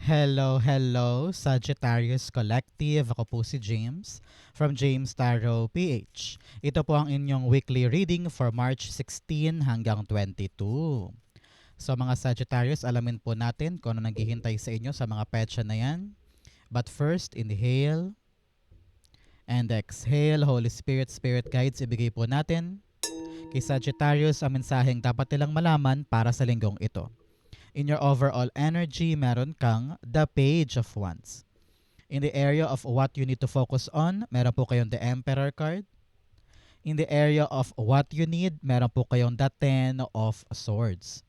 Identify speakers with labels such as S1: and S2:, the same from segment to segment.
S1: Hello, hello, Sagittarius Collective. Ako po si James from James Tarot PH. Ito po ang inyong weekly reading for March 16 hanggang 22. So mga Sagittarius, alamin po natin kung ano naghihintay sa inyo sa mga petsa na yan. But first, inhale and exhale. Holy Spirit, Spirit Guides, ibigay po natin kay Sagittarius ang mensaheng dapat nilang malaman para sa linggong ito. In your overall energy, meron kang the Page of Wands. In the area of what you need to focus on, meron po kayong the Emperor card. In the area of what you need, meron po kayong the Ten of Swords.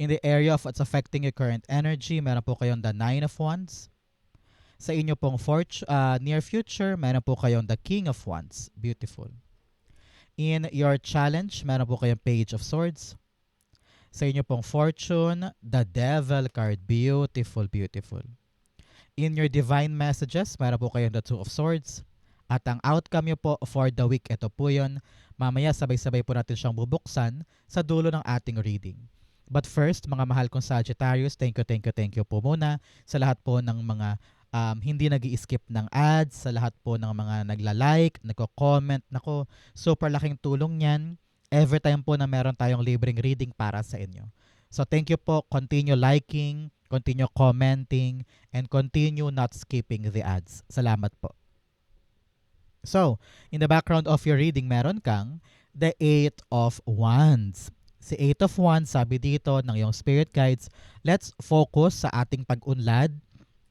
S1: In the area of what's affecting your current energy, meron po kayong the Nine of Wands. Sa inyo pong near future, meron po kayong the King of Wands. Beautiful. In your challenge, meron po kayong Page of Swords. Sa inyo pong fortune, the Devil card. Beautiful, beautiful. In your divine messages, meron po kayong the Two of Swords. At ang outcome nyo po for the week, ito po yun. Mamaya sabay-sabay po natin siyang bubuksan sa dulo ng ating reading. But first, mga mahal kong Sagittarius, thank you po muna sa lahat po ng mga hindi nag-i-skip ng ads, sa lahat po ng mga nagla-like, nagko-comment. Nako, super laking tulong yan every time po na meron tayong libreng reading para sa inyo. So thank you po. Continue liking, continue commenting, and continue not skipping the ads. Salamat po. So, in the background of your reading, meron kang the Eight of Wands. Si Eight of Wands, sabi dito ng iyong spirit guides, let's focus sa ating pag-unlad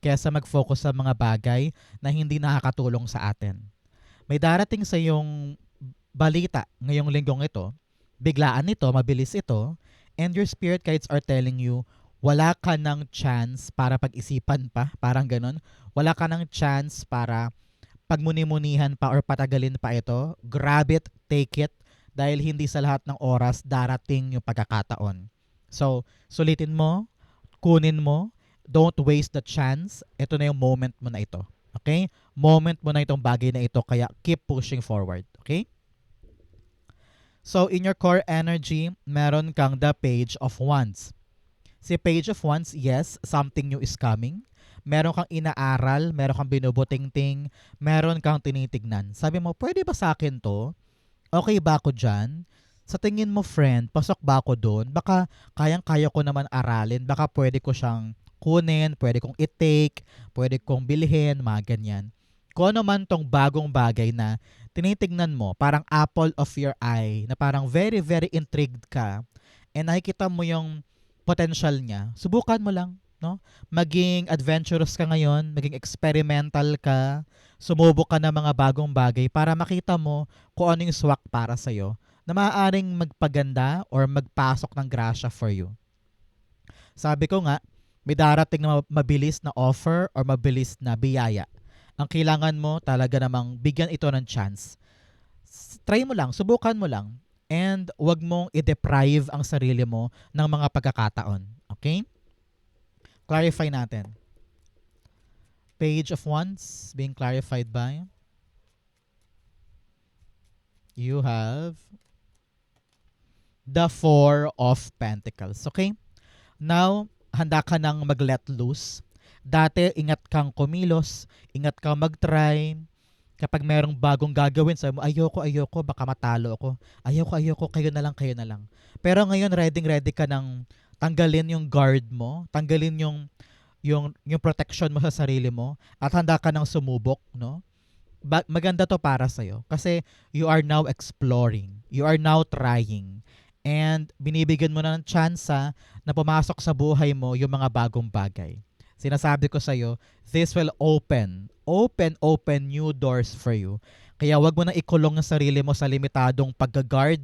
S1: kaysa mag-focus sa mga bagay na hindi nakakatulong sa atin. May darating sa iyong balita ngayong linggong ito, biglaan ito, mabilis ito, and your spirit guides are telling you, wala ka ng chance para pag-isipan pa, parang ganun. Wala ka ng chance para pagmuni-munihan pa or patagalin pa ito. Grab it, take it, dahil hindi sa lahat ng oras darating yung pagkakataon. So, sulitin mo, kunin mo, don't waste the chance. Ito na yung moment mo na ito. Okay? Moment mo na itong bagay na ito, kaya keep pushing forward. Okay? So, in your core energy, meron kang the Page of Wands. Si Page of Wands, yes, something new is coming. Meron kang inaaral, meron kang binubutingting, meron kang tinitignan. Sabi mo, pwede ba sa akin to? Okay ba ako dyan? Sa tingin mo, friend, pasok ba ako doon? Baka kayang-kaya ko naman aralin. Baka pwede ko siyang kunin, pwede kong i-take, pwede kong bilhin, mga ganyan. Kung ano man tong bagong bagay na tinitignan mo, parang apple of your eye, na parang very, very intrigued ka, and nakikita mo yung potential niya, subukan mo lang. No? Maging adventurous ka ngayon, maging experimental ka, sumubok ka ng mga bagong bagay para makita mo kung ano yung swak para sa'yo na maaaring magpaganda or magpasok ng grasya for you. Sabi ko nga, may darating na mabilis na offer or mabilis na biyaya. Ang kailangan mo talaga namang bigyan ito ng chance. Try mo lang, subukan mo lang, and wag mong i-deprive ang sarili mo ng mga pagkakataon. Okay? Clarify natin. Page of Wands being clarified by you have the Four of Pentacles. Okay? Now, handa ka nang mag-let loose. Dati, ingat kang kumilos, ingat kang mag-try. Kapag merong bagong gagawin, sabi mo, ayoko, baka matalo ako. Ayoko, kayo na lang. Pero ngayon, ready ka nang tanggalin yung guard mo, tanggalin yung protection mo sa sarili mo, at handa ka nang sumubok, no? Maganda to para sa'yo. Kasi you are now exploring. You are now trying. And binibigyan mo na ng tsansa na pumasok sa buhay mo yung mga bagong bagay. Sinasabi ko sa'yo, this will open new doors for you. Kaya wag mo na ikulong ang sarili mo sa limitadong pag-guard.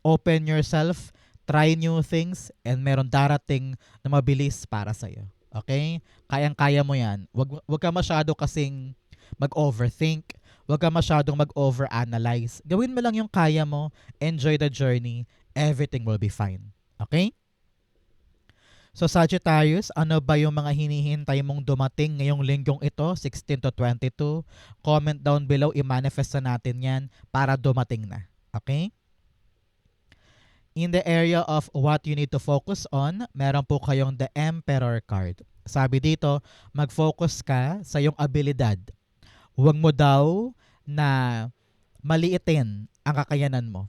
S1: Open yourself, try new things, and meron darating na mabilis para sa'yo. Okay? Kayang-kaya mo yan. Wag ka masyado kasing mag-overthink. Wag ka masyadong mag-overanalyze. Gawin mo lang yung kaya mo. Enjoy the journey. Everything will be fine. Okay? So Sagittarius, ano ba yung mga hinihintay mong dumating ngayong linggong ito, 16 to 22? Comment down below, i-manifest na natin yan para dumating na. Okay? In the area of what you need to focus on, meron po kayong the Emperor card. Sabi dito, mag-focus ka sa iyong abilidad. Huwag mo daw na maliitin ang kakayanan mo.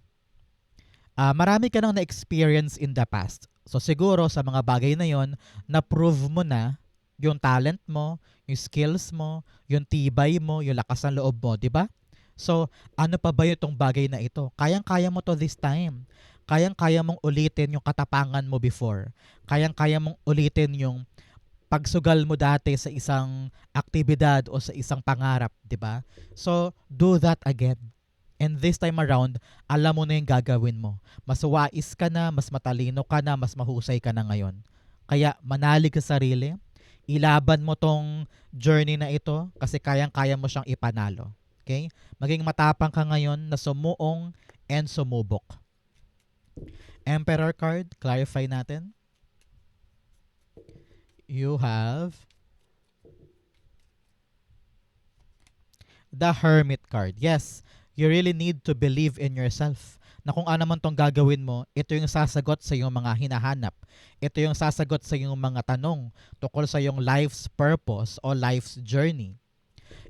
S1: Marami ka nang na-experience in the past. So siguro sa mga bagay na yon, na-prove mo na yung talent mo, yung skills mo, yung tibay mo, yung lakas ng loob mo, di ba? So, ano pa ba itong bagay na ito? Kayang-kaya mo to this time. Kayang-kaya mong ulitin yung katapangan mo before. Kayang-kaya mong ulitin yung pagsugal mo dati sa isang aktibidad o sa isang pangarap, di ba? So, do that again. And this time around, alam mo na yung gagawin mo. Mas wais ka na, mas matalino ka na, mas mahusay ka na ngayon. Kaya manalig sa sarili, ilaban mo tong journey na ito kasi kayang-kaya mo siyang ipanalo. Okay? Maging matapang ka ngayon na sumuong and sumubok. Emperor card, clarify natin. You have the Hermit card. Yes, you really need to believe in yourself na kung ano man tong gagawin mo, ito yung sasagot sa iyong mga hinahanap. Ito yung sasagot sa iyong mga tanong tungkol sa iyong life's purpose o life's journey.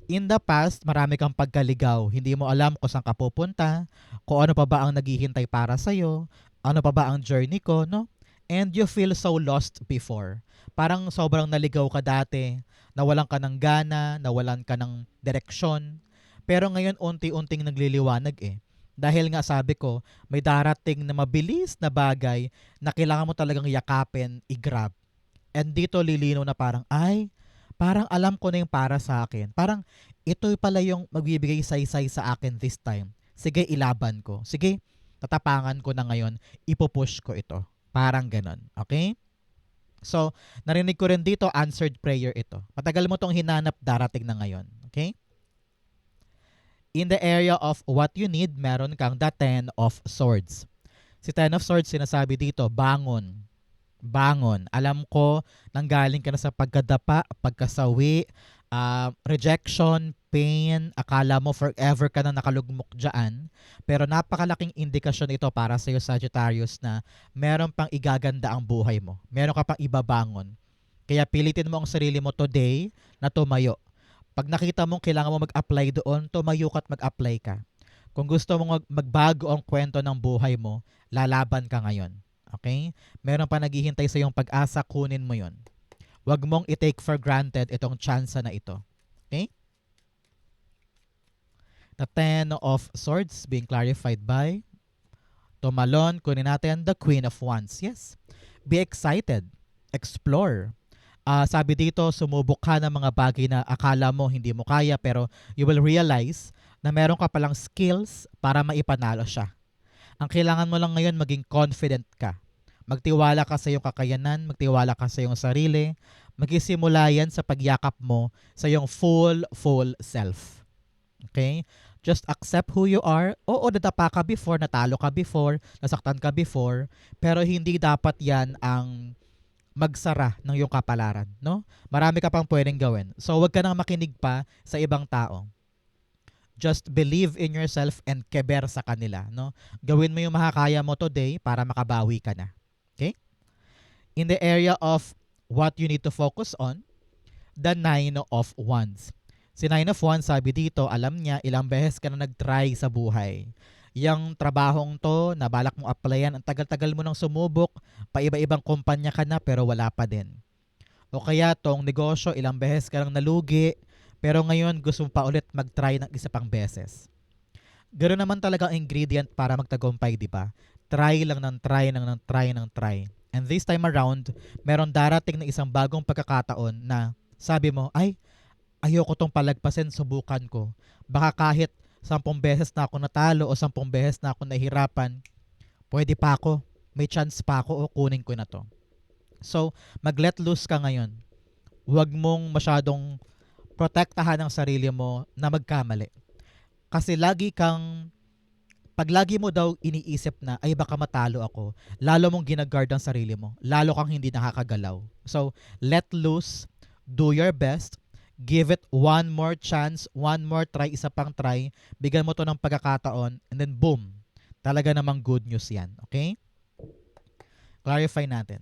S1: In the past, marami kang pagkaligaw. Hindi mo alam kung saan ka pupunta, kung ano pa ba ang naghihintay para sa'yo, ano pa ba ang journey ko, no? And you feel so lost before. Parang sobrang naligaw ka dati, nawalan ka ng gana, nawalan ka ng direksyon. Pero ngayon, unti-unting nagliliwanag eh. Dahil nga sabi ko, may darating na mabilis na bagay na kailangan mo talagang yakapin, i-grab. And dito lilino na parang, ay, parang alam ko na yung para sa akin. Parang ito pala yung magbibigay saysay sa akin this time. Sige, ilaban ko. Sige, tatapangan ko na ngayon. Ipupush ko ito. Parang ganon. Okay? So, narinig ko rin dito, answered prayer ito. Matagal mo tong hinanap, darating na ngayon. Okay? In the area of what you need, meron kang the Ten of Swords. Si Ten of Swords, sinasabi dito, bangon. Bangon. Alam ko, nanggaling ka na sa pagkadapa, pagkasawi, rejection, pain, akala mo forever ka na nakalugmok dyan. Pero napakalaking indikasyon ito para sa iyo, Sagittarius, na meron pang igaganda ang buhay mo. Meron ka pang ibabangon. Kaya pilitin mo ang sarili mo today na tumayo. Pag nakita mong kailangan mo mag-apply doon, tumayo ka at mag-apply ka. Kung gusto mong magbago ang kwento ng buhay mo, lalaban ka ngayon. Okay? Meron pa naghihintay sa iyong pag-asa, kunin mo yon. Huwag mong i-take for granted itong chance na ito. Okay? The Ten of Swords being clarified by tumalon, kunin natin the Queen of Wands. Yes. Be excited. Explore. Sabi dito, sumubok ka ng mga bagay na akala mo hindi mo kaya pero you will realize na meron ka palang skills para maipanalo siya. Ang kailangan mo lang ngayon maging confident ka. Magtiwala ka sa iyong kakayanan, magtiwala ka sa iyong sarili. Magsisimula yan sa pagyakap mo sa iyong full self. Okay? Just accept who you are. Oo, nadapa ka before, natalo ka before, nasaktan ka before, pero hindi dapat yan ang magsara ng iyong kapalaran, no? Marami ka pang pwedeng gawin. So, wag ka nang makinig pa sa ibang tao. Just believe in yourself and keber sa kanila, no? Gawin mo yung makakaya mo today para makabawi ka na. Okay? In the area of what you need to focus on, the Nine of Wands. Si Nine of Wands, sabi dito, alam niya ilang beses ka na nag-try sa buhay. Yang trabahong to na balak mong applyan, ang tagal-tagal mo nang sumubok, paiba-ibang kumpanya ka na pero wala pa din. O kaya tong negosyo, ilang beses ka lang nalugi, pero ngayon gusto mo pa ulit mag-try ng isa pang beses. Ganoon naman talaga ang ingredient para magtagumpay, di ba? Try lang ng try ng try ng try. And this time around, meron darating na isang bagong pagkakataon na sabi mo, ay, ayoko tong palagpasin, subukan ko. Baka kahit 10 beses na ako natalo o 10 beses na ako nahihirapan, pwede pa ako, may chance pa ako o kunin ko na to. So, mag-let loose ka ngayon. Huwag mong masyadong protektahan ang sarili mo na magkamali. Kasi pag lagi mo daw iniisip na, ay baka matalo ako, lalo mong ginagard ang sarili mo. Lalo kang hindi nakakagalaw. So, let loose, do your best, give it one more chance, one more try, isa pang try, bigyan mo to ng pagkakataon, and then boom, talaga namang good news yan. Okay? Clarify natin.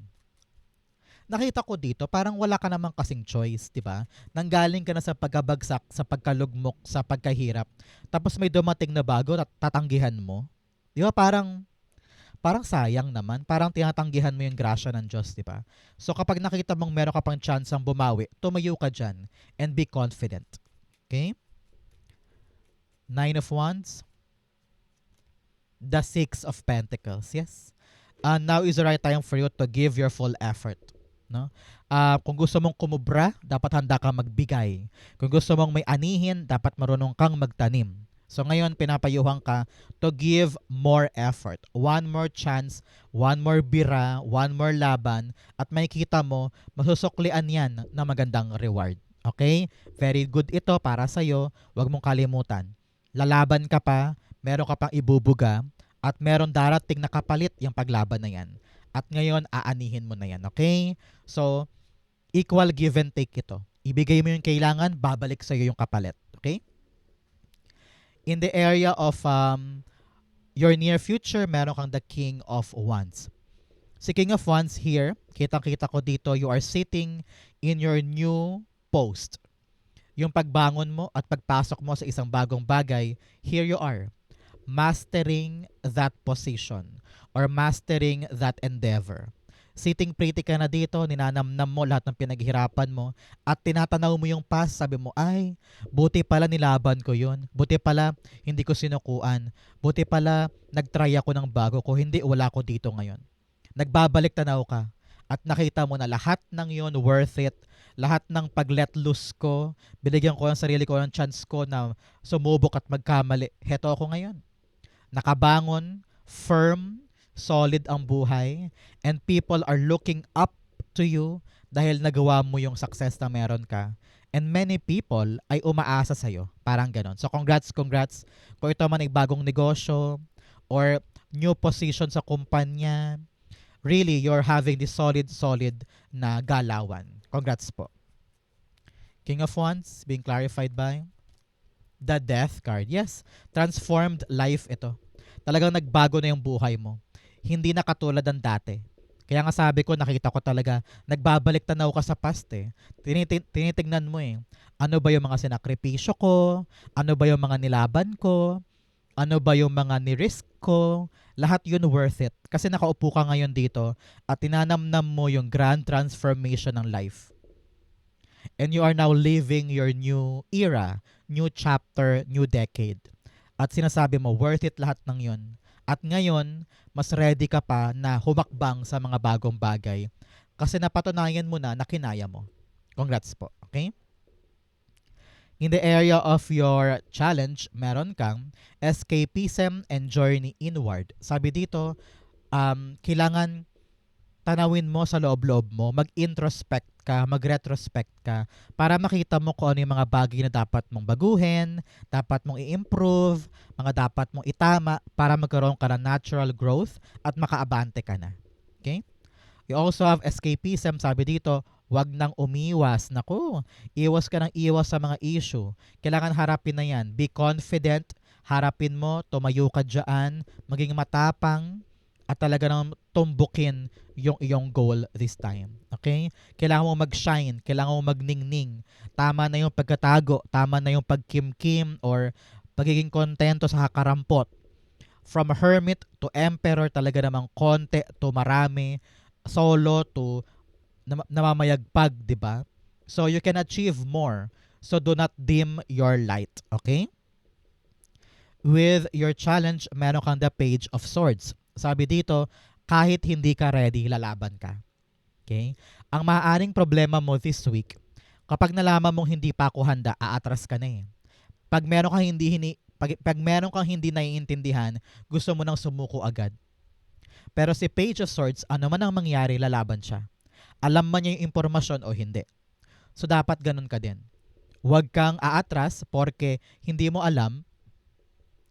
S1: nakita ko dito, parang wala ka namang kasing choice, di ba? Nanggaling ka na sa pagkabagsak, sa pagkalugmok, sa pagkahirap. Tapos may dumating na bago, tatanggihan mo. Di ba? Parang sayang naman. Parang tinatanggihan mo yung grasya ng Diyos, di ba? So kapag nakita mong meron ka pang chance ang bumawi, tumayo ka dyan and be confident. Okay? Nine of Wands. The Six of Pentacles. Yes. Now is the right time for you to give your full effort. No? Kung gusto mong kumubra, dapat handa kang magbigay. Kung gusto mong may anihin, dapat marunong kang magtanim. So ngayon, pinapayuhan ka to give more effort. One more chance, one more bira, one more laban, at makikita mo, masusuklian yan na magandang reward. Okay? Very good ito para sa'yo. Huwag mong kalimutan. Lalaban ka pa, meron ka pang ibubuga, at meron darating na kapalit yung paglaban na yan. At ngayon, aanihin mo na yan. Okay? So, equal give and take ito. Ibigay mo yung kailangan, babalik sa'yo yung kapalit. Okay? In the area of your near future, meron kang the King of Wands. Si King of Wands here, kitang-kita ko dito, you are sitting in your new post. Yung pagbangon mo at pagpasok mo sa isang bagong bagay, here you are, mastering that position or mastering that endeavor. Sitting pretty ka na dito, ninanamnam mo lahat ng pinaghirapan mo at tinatanaw mo yung past, sabi mo, ay, buti pala nilaban ko yun. Buti pala hindi ko sinukuan. Buti pala nagtry ako ng bago ko, hindi wala ko dito ngayon. Nagbabalik tanaw ka at nakita mo na lahat ng yun worth it. Lahat ng pag-let loose ko, binigyan ko ang sarili ko ng chance ko na sumubok at magkamali. Heto ako ngayon. Nakabangon, firm, solid ang buhay, and people are looking up to you dahil nagawa mo yung success na meron ka. And many people ay umaasa sa'yo. Parang ganon. So congrats. Kung ito man ay bagong negosyo or new position sa kumpanya, really, you're having this solid na galawan. Congrats po. King of Wands being clarified by the Death card. Yes, transformed life ito. Talagang nagbago na yung buhay mo. Hindi na katulad ng dati. Kaya nga sabi ko, nakita ko talaga, nagbabalik tanaw ka sa past eh. Tinitignan mo eh. Ano ba yung mga sinakripisyo ko? Ano ba yung mga nilaban ko? Ano ba yung mga ni-risk ko? Lahat yun worth it. Kasi nakaupo ka ngayon dito at tinanamnam mo yung grand transformation ng life. And you are now living your new era, new chapter, new decade. At sinasabi mo, worth it lahat ng yun. At ngayon, mas ready ka pa na humakbang sa mga bagong bagay. Kasi napatunayan mo na kinaya mo. Congrats po. Okay? In the area of your challenge, meron kang escapism and journey inward. Sabi dito, kailangan tanawin mo sa loob-loob mo, mag-introspect ka, mag-retrospect ka para makita mo kung ano yung mga bagay na dapat mong baguhin, dapat mong i-improve, mga dapat mong itama para magkaroon ka ng natural growth at makaabante ka na. Okay? You also have escapism, sabi dito, wag nang umiwas. Naku, iwas ka ng iwas sa mga issue. Kailangan harapin na yan. Be confident, harapin mo, tumayo ka dyan, maging matapang, at talaga nang tumbukin yung iyong goal this time. Okay? Kailangan mo mag-shine, kailangan mo magningning. Tama na yung pagkatago, tama na yung pagkimkim or pagiging kontento sa kakarampot. From hermit to emperor, talaga namang konti to marami, solo to namamayagpag, di ba? So you can achieve more. So do not dim your light. Okay? With your challenge, meron kang the Page of Swords. Sabi dito, kahit hindi ka ready, lalaban ka. Okay? Ang maaaring problema mo this week, kapag nalaman mong hindi pa ako handa, aatras ka na eh. Pag meron kang hindi naiintindihan, gusto mo nang sumuko agad. Pero si Page of Swords, ano man ang mangyari, lalaban siya. Alam man niya yung impormasyon o hindi. So dapat ganun ka din. Huwag kang aatras porque hindi mo alam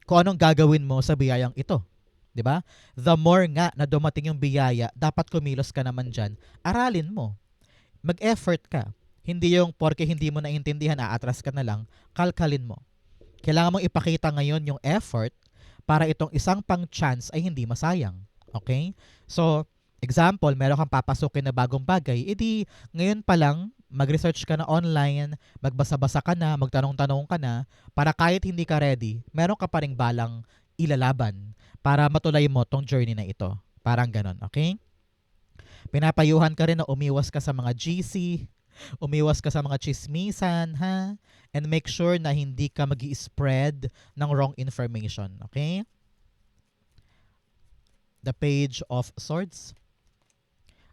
S1: kung anong gagawin mo sa biyayang ito. 'Di ba? The more nga na dumating yung biyaya, dapat kumilos ka naman dyan. Aralin mo. Mag-effort ka. Hindi yung porque hindi mo naintindihan, aatras ka na lang, kalkalin mo. Kailangan mong ipakita ngayon yung effort para itong isang pang chance ay hindi masayang. Okay? So, Example, meron kang papasukin na bagong bagay, edi ngayon pa lang, mag-research ka na online, magbasa-basa ka na, magtanong-tanong ka na, para kahit hindi ka ready, meron ka pa ring balang ilalaban para matulay mo tong journey na ito. Parang ganon, okay? Pinapayuhan ka rin na umiwas ka sa mga GC, umiwas ka sa mga chismisan, ha? And make sure na hindi ka mag-i-spread ng wrong information, okay? The Page of Swords.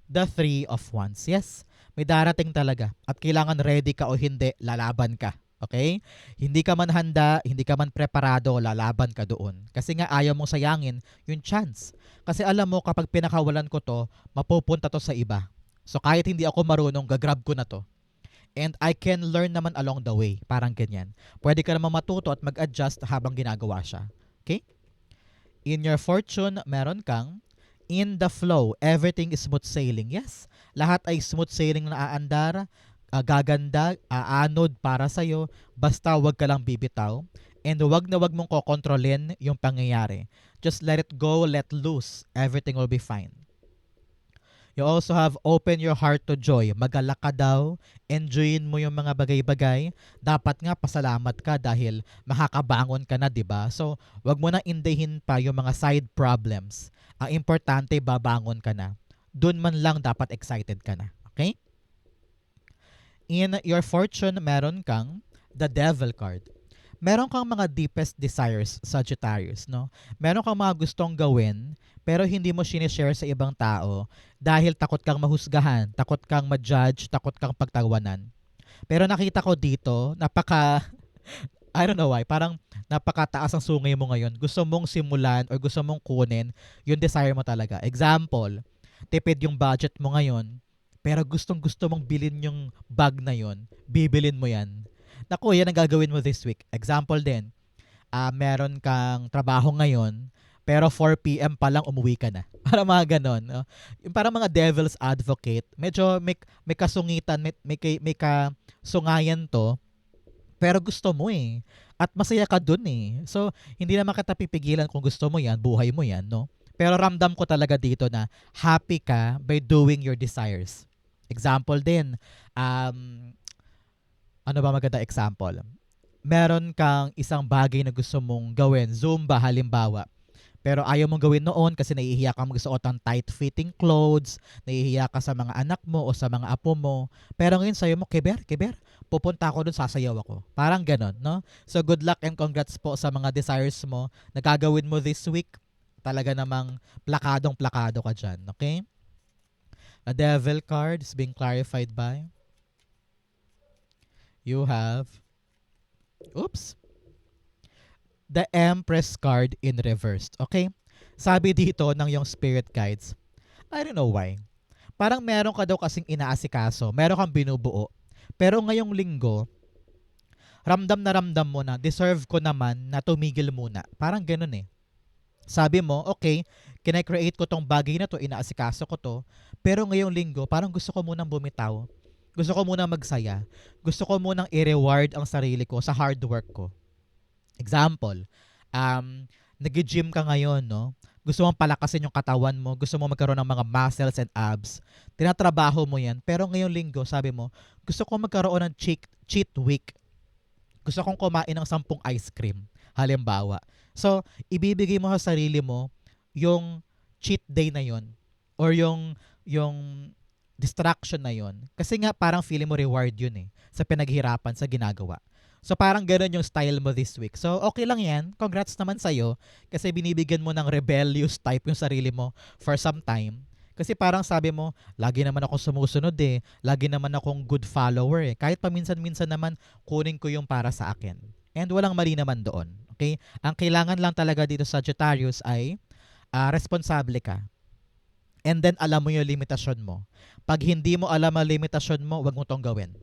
S1: The Three of Wands. Yes, may darating talaga. At kailangan ready ka o hindi, lalaban ka. Okay? Hindi ka man handa, hindi ka man preparado, lalaban ka doon. Kasi nga ayaw mong sayangin yung chance. Kasi alam mo, kapag pinakawalan ko to, mapupunta to sa iba. So kahit hindi ako marunong, gagrab ko na to. And I can learn naman along the way. Parang ganyan. Pwede ka naman matuto at mag-adjust habang ginagawa siya. Okay? In your fortune, meron kang in the flow, everything is smooth sailing. Yes, lahat ay smooth sailing na aandar, gaganda, aanod para sa'yo, basta wag ka lang bibitaw. And wag na wag mong kokontrolin yung pangyayari. Just let it go, let loose. Everything will be fine. You also have open your heart to joy. Magalak ka daw, enjoyin mo yung mga bagay-bagay. Dapat nga pasalamat ka dahil makakabangon ka na, 'di ba? So, wag mo na indahin pa yung mga side problems. Ang importante, babangon ka na. Doon man lang dapat excited ka na. Okay? In your fortune, meron kang the Devil card. Meron kang mga deepest desires, Sagittarius, no? Meron kang mga gustong gawin, pero hindi mo sinishare sa ibang tao dahil takot kang mahusgahan, takot kang ma-judge, takot kang pagtawanan. Pero nakita ko dito, I don't know why, parang napakataas ang sungay mo ngayon. Gusto mong simulan or gusto mong kunin yung desire mo talaga. Example, tipid yung budget mo ngayon, pero gustong gusto mong bilhin yung bag na yon, bibilin mo yan. Naku, yan ang gagawin mo this week. Example din, meron kang trabaho ngayon, pero 4 p.m. pa lang umuwi ka na. Para mga ganon. No? Yung parang mga devil's advocate, medyo may kasungitan, may kasungayan to, pero gusto mo eh. At masaya ka dun eh. So, hindi naman kita pipigilan kung gusto mo yan, buhay mo yan, no? Pero ramdam ko talaga dito na happy ka by doing your desires. Example din, ano ba maganda example? Meron kang isang bagay na gusto mong gawin, Zumba halimbawa. Pero ayaw mong gawin noon kasi nahihiya ka magsuot ng tight-fitting clothes, nahihiya ka sa mga anak mo o sa mga apo mo. Pero ngayon sa'yo mo, Keber, pupunta ako dun, sasayaw ako. Parang ganon, no? So good luck and congrats po sa mga desires mo na gagawin mo this week. Talaga namang plakadong-plakado ka dyan, okay? A Devil card is being clarified by you have the Empress card in reversed. Okay? Sabi dito ng yung spirit guides, I don't know why. Parang meron ka daw kasing inaasikaso, meron kang binubuo. Pero ngayong linggo, ramdam mo na, deserve ko naman na tumigil muna. Parang ganun eh. Sabi mo, okay, kinecreate ko tong bagay na to, inaasikaso ko to, pero ngayong linggo, parang gusto ko munang bumitaw. Gusto ko munang magsaya. Gusto ko munang i-reward ang sarili ko sa hard work ko. Example, nag-gym ka ngayon, no? Gusto mong palakasin yung katawan mo, gusto mo magkaroon ng mga muscles and abs. Tinatrabaho mo yan, pero ngayong linggo, sabi mo, gusto ko magkaroon ng cheat week. Gusto kong kumain ng 10 ice cream, halimbawa. So, ibibigay mo sa sarili mo yung cheat day na yon or yung distraction na yon. Kasi nga parang feeling mo reward yun eh sa pinaghirapan, sa ginagawa. So parang gano'n yung style mo this week. So okay lang yan. Congrats naman sa'yo kasi binibigyan mo ng rebellious type yung sarili mo for some time. Kasi parang sabi mo, lagi naman ako sumusunod eh. Lagi naman akong good follower eh. Kahit paminsan-minsan naman, kunin ko yung para sa akin. And walang mali naman doon. Okay? Ang kailangan lang talaga dito sa Sagittarius ay responsable ka. And then alam mo yung limitasyon mo. Pag hindi mo alam ang limitasyon mo, wag mo tong gawin.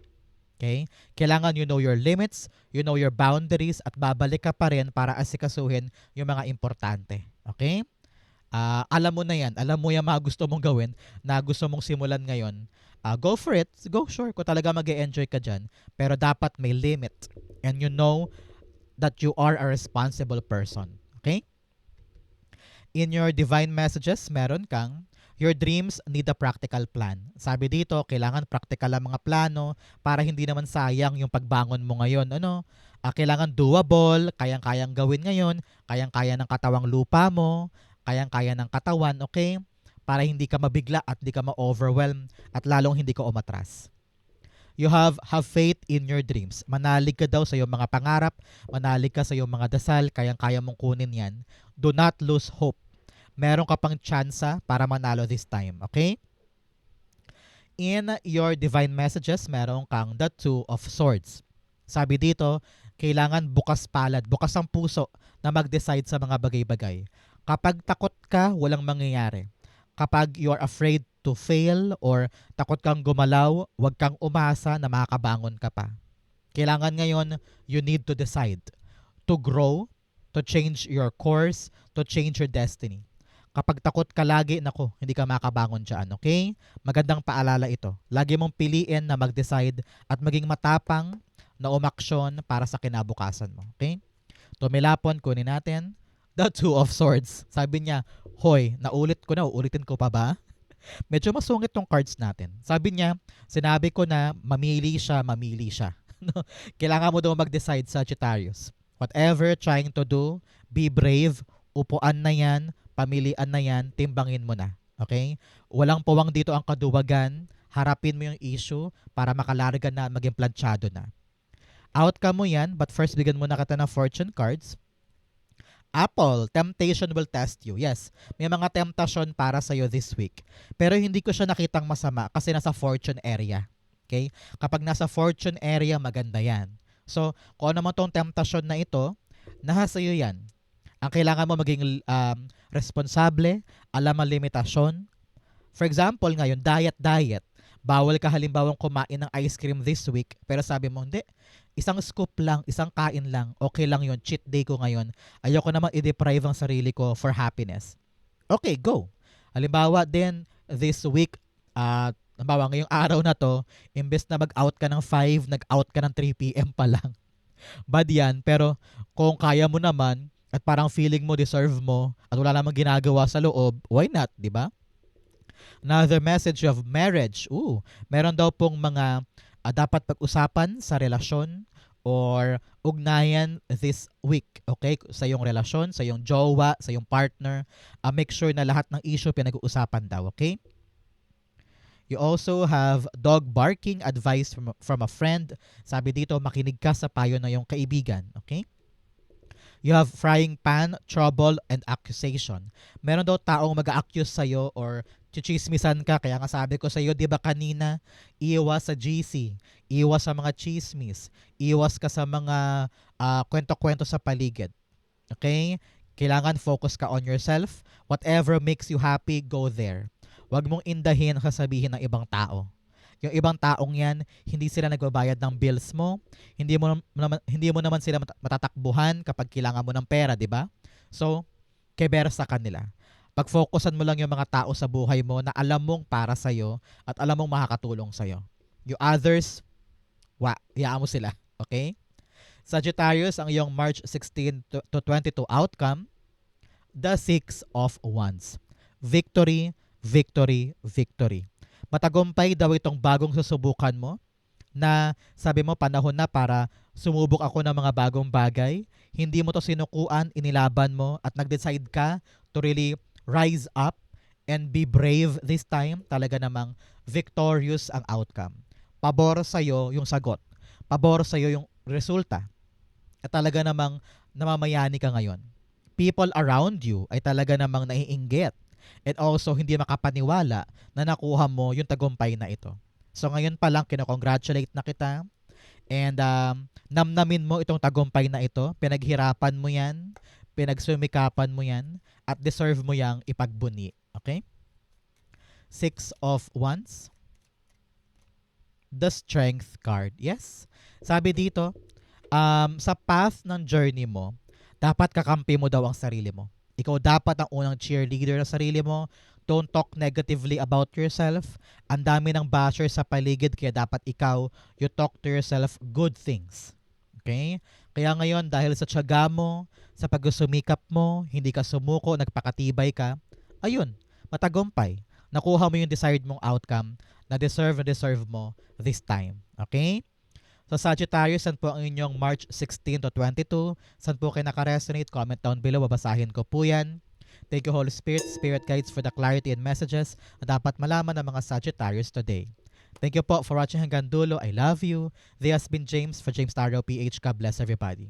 S1: Okay? Kailangan you know your limits, you know your boundaries, at babalik ka pa rin para asikasuhin yung mga importante. Okay? Alam mo na yan. Alam mo yung mga gusto mong gawin na gusto mong simulan ngayon. Go for it. Go, sure. Kung talaga mag-e-enjoy ka dyan. Pero dapat may limit. And you know that you are a responsible person. Okay? In your divine messages, meron kang Your dreams need a practical plan. Sabi dito, kailangan practical ang mga plano para hindi naman sayang yung pagbangon mo ngayon. Kailangan doable, kayang-kayang gawin ngayon, kayang-kaya ng katawang lupa mo, kayang-kaya ng katawan, okay? Para hindi ka mabigla at hindi ka ma-overwhelm at lalong hindi ka umatras. You have faith in your dreams. Manalig ka daw sa iyong mga pangarap, manalig ka sa iyong mga dasal, kayang-kaya mong kunin yan. Do not lose hope. Meron ka pang tsansa para manalo this time, okay? In your divine messages, meron kang the Two of Swords. Sabi dito, kailangan bukas palad, bukas ang puso na mag-decide sa mga bagay-bagay. Kapag takot ka, walang mangyayari. Kapag you're afraid to fail or takot kang gumalaw, huwag kang umasa na makakabangon ka pa. Kailangan ngayon, you need to decide to grow, to change your course, to change your destiny. Kapag takot ka lagi, nako, hindi ka makabangon dyan, okay? Magandang paalala ito. Lagi mong piliin na mag-decide at maging matapang na umaksyon para sa kinabukasan mo, okay? Tumilapon, kunin natin the Two of Swords. Sabi niya, hoy, naulit ko na, uulitin ko pa ba? Medyo masungit tong cards natin. Sabi niya, sinabi ko na mamili siya. Kailangan mo daw mag-decide, Sagittarius. Whatever trying to do, be brave, upuan na yan, pamilian na yan, timbangin mo na. Okay? Walang puwang dito ang kaduwagan. Harapin mo yung issue para makalarga na, maging planchado na. Outcome mo yan, but first bigyan mo na kita ng fortune cards. Apple, temptation will test you. Yes, may mga temptation para sa'yo this week. Pero hindi ko siya nakitang masama kasi nasa fortune area. Okay? Kapag nasa fortune area, maganda yan. So, kung ano man tong temptation na ito, nasa iyo yan. Ang kailangan mo maging responsable, alam ang limitasyon. For example, ngayon, diet. Bawal ka halimbawang kumain ng ice cream this week, pero sabi mo, hindi, isang scoop lang, isang kain lang, okay lang yun, cheat day ko ngayon. Ayoko naman i-deprive ang sarili ko for happiness. Okay, go. Halimbawa din, this week, halimbawa ngayong araw na to, imbes na mag-out ka ng 5, nag-out ka ng 3 p.m. pa lang. Bad yan, pero kung kaya mo naman, at parang feeling mo, deserve mo, at wala namang ginagawa sa loob, why not, di ba? Another message of marriage. Meron daw pong mga dapat pag-usapan sa relasyon or ugnayan this week. Okay? Sa iyong relasyon, sa iyong jowa, sa iyong partner. Make sure na lahat ng issue pinag-uusapan daw. Okay? You also have dog barking advice from a friend. Sabi dito, makinig ka sa payo ng iyong kaibigan. Okay? You have frying pan, trouble, and accusation. Meron daw taong mag-a-accuse sa'yo or chichismisan ka. Kaya nga sabi ko sa'yo, di ba kanina, iwas sa GC, iwas sa mga chismis, iwas ka sa mga kwento-kwento sa paligid. Okay? Kailangan focus ka on yourself. Whatever makes you happy, go there. Huwag mong indahin ang sasabihin ng ibang tao. Yung ibang taong yan, hindi sila nagbabayad ng bills mo, hindi mo naman sila matatakbuhan kapag kailangan mo ng pera, di ba? So, keber sa kanila. Pag-focusan mo lang yung mga tao sa buhay mo na alam mong para sa'yo at alam mong makakatulong sa'yo. Yung others, hayaan mo sila. Okay? Sagittarius, ang iyong March 16 to 22 outcome, the 6 of Wands. Victory, victory, victory. Matagumpay daw itong bagong susubukan mo na sabi mo panahon na para sumubok ako ng mga bagong bagay. Hindi mo to sinukuan, inilaban mo at nag-decide ka to really rise up and be brave this time. Talaga namang victorious ang outcome. Pabor sa'yo yung sagot. Pabor sa'yo yung resulta. At talaga namang namamayani ka ngayon. People around you ay talaga namang naiinggit and also hindi makapaniwala na nakuha mo yung tagumpay na ito. So ngayon pa lang, kinocongratulate na kita and namnamin mo itong tagumpay na ito. Pinaghirapan mo yan, pinagsumikapan mo yan, at deserve mo yang ipagbuni. Okay? 6 of Wands. The Strength card. Yes. Sabi dito, sa path ng journey mo, dapat kakampi mo daw ang sarili mo. Ikaw dapat ang unang cheerleader sa sarili mo. Don't talk negatively about yourself. Ang dami ng basher sa paligid kaya dapat ikaw, you talk to yourself good things. Okay? Kaya ngayon, dahil sa tiyaga mo, sa pagsusumikap mo, hindi ka sumuko, nagpakatibay ka, ayun, matagumpay. nakuha mo yung desired mong outcome na deserve mo this time. Okay? So Sagittarius, saan po ang inyong March 16 to 22? Saan po kayo naka-resonate? Comment down below, babasahin ko po yan. Thank you Holy Spirit, Spirit Guides for the clarity and messages na dapat malaman ng mga Sagittarius today. Thank you po for watching hanggang dulo. I love you. This has been James for James Tarot PH. God bless everybody.